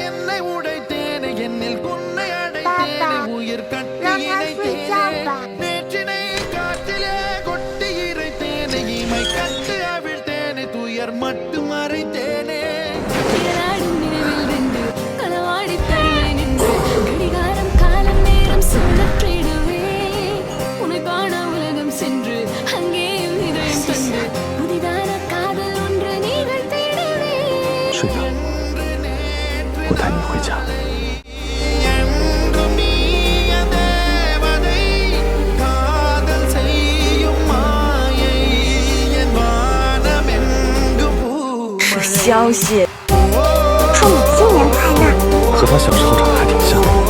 என்னை உடைத்தேனே என்னில் உன்னை 爸 அடைத்தேனே 爸， உயிர் 让 கட்டி 他睡 இணைத்தேனே 觉吧。 நேற்றினை காற்றிலே கொட்டி இறைத்தேனே இமை கட்டு அவிழ்த்தேனே துயர் மட்டும் மறைத்தேனே நீராடும் நினைவில் வென்று களவாடி தனியே நின்று கடிகாரம் காலம் நேரம் சுழற்றிடுவே உன்னை காண உலகம் சென்று அங்கேயும் இதயம் தந்து புதிதான காதல் ஒன்று நீங்கள் தேடவே 睡吧，我带你回家。 என்றும் நீய தேவதை காதல் செய்யும் மாயை என் வானமெங்கும் 是消息。 祝你新年快乐！ 和他小时候长得还挺像。